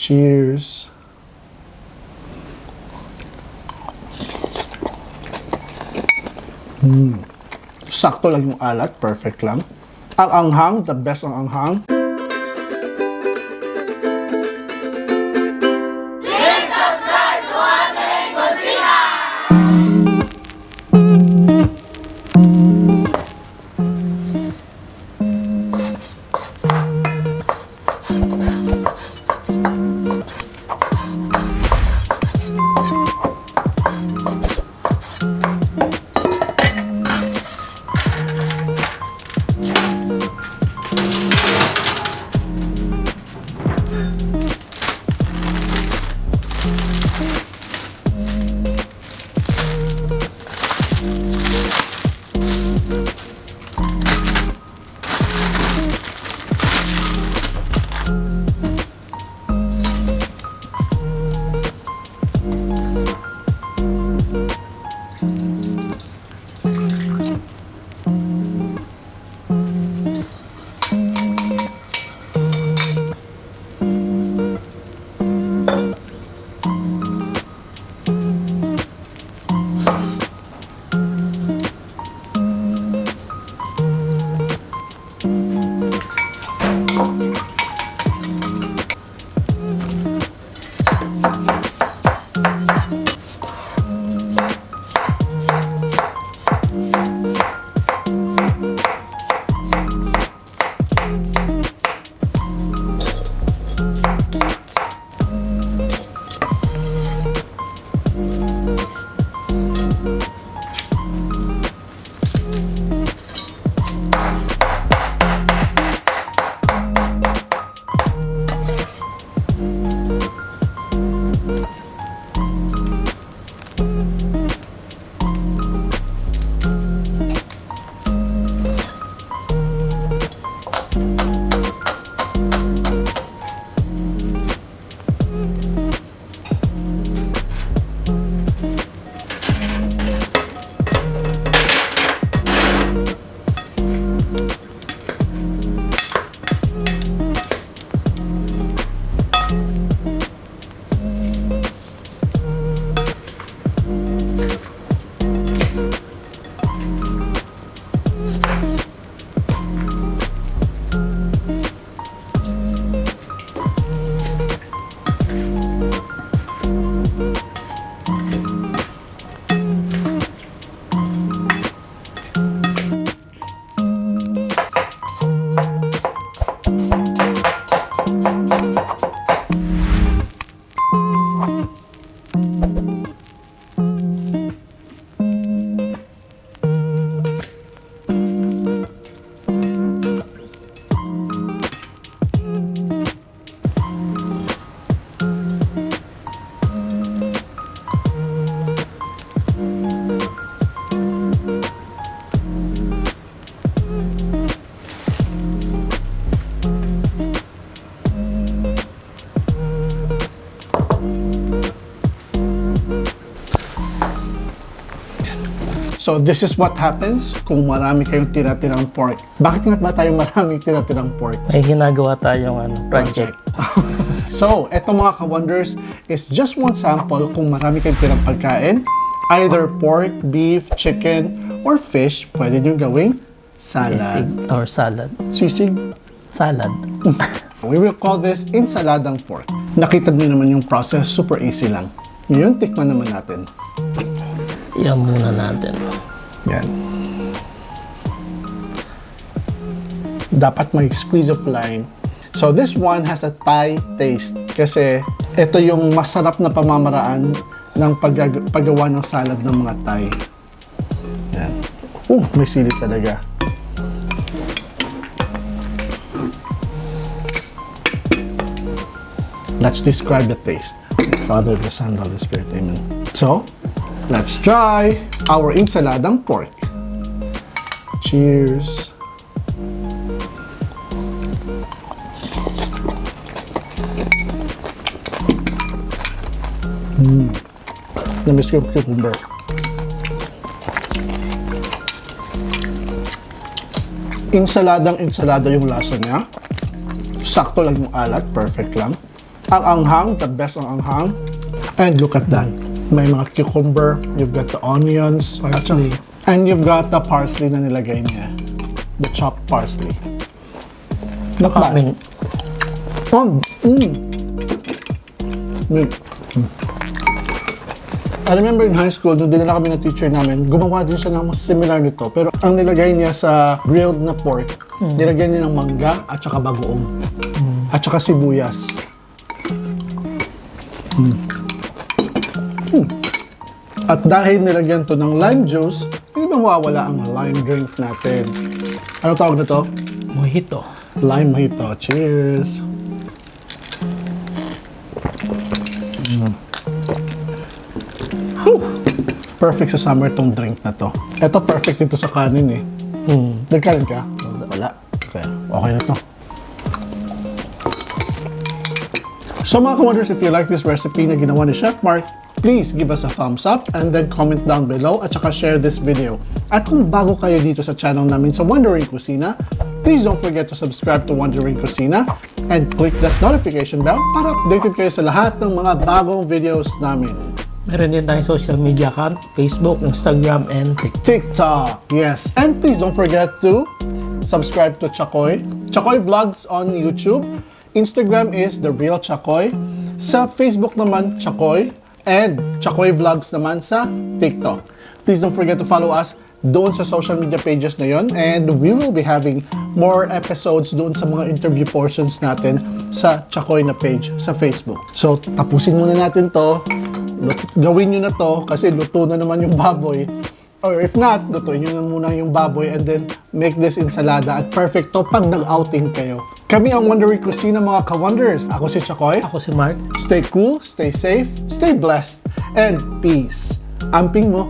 Cheers! Sakto lang yung alat, perfect lang. Ang anghang, the best ang anghang. Please subscribe to Aries Vosotros! So this is what happens kung marami kayong tira-tirang pork. Bakit nga ba tayong maraming tira-tirang pork? May ginagawa tayong project. So, eto mga ka-wonders is just one sample kung marami kayong tirang pagkain. Either pork, beef, chicken, or fish, pwede nyo gawing salad. Sisig or salad. Sisig? Salad. We will call this ensaladang pork. Nakita nyo naman yung process, super easy lang. Ngayon, tikman naman natin. Iyan muna natin. Yan. Dapat may squeeze of lime. So this one has a Thai taste kasi ito yung masarap na pamamaraan ng paggawa ng salad ng mga Thai. Yan. May sili talaga. Let's describe the taste. Father, the Son, Holy Spirit. Amen. So, let's try our ensaladang pork. Cheers! Namiss ko yung cucumber. Ensalada yung lasa niya. Sakto lang yung alat, perfect lang. Ang anghang, the best ang anghang. And look at that. May mga cucumber, you've got the onions, Parsley. and you've got the parsley na nilagay niya. The chopped parsley. Not bad. Kaming. I remember in high school, nung dinala kami ng teacher namin, gumawa din siya ng mas similar nito. Pero ang nilagay niya sa grilled na pork, nilagyan niya ng mangga at saka bagoong. At saka sibuyas. At dahil nilagyan to ng lime juice, hindi ba mawawala ang lime drink natin? Ano tawag na to? Mojito. Lime mojito. Cheers! Perfect sa summer tong drink na to. Ito perfect dito sa kanin eh. Nagkanin ka? Wala. Okay. Okay na to. So mga ka-wonders, if you like this recipe na ginawa ni Chef Mark, please give us a thumbs up and then comment down below at saka share this video. At kung bago kayo dito sa channel namin sa Wondering Kusina, please don't forget to subscribe to Wondering Kusina and click that notification bell para updated kayo sa lahat ng mga bagong videos namin. Meron din tayong social media account, Facebook, Instagram, and TikTok. TikTok, yes. And please don't forget to subscribe to Chakoy. Chakoy Vlogs on YouTube. Instagram is The Real Chakoy. Sa Facebook naman, Chakoy. And Chakoy Vlogs naman sa TikTok. Please don't forget to follow us doon sa social media pages na yon. And we will be having more episodes doon sa mga interview portions natin sa Chakoy na page sa Facebook. So, tapusin muna natin to. Gawin nyo na to kasi luto na naman yung baboy. Or if not, lutuin nyo na muna yung baboy and then make this ensalada at perfect to pag nag-outing kayo. Kami ang Wondering Kusina mga ka-wonders. Ako si Chakoy. Ako si Mark. Stay cool, stay safe, stay blessed, and peace. Amping mo.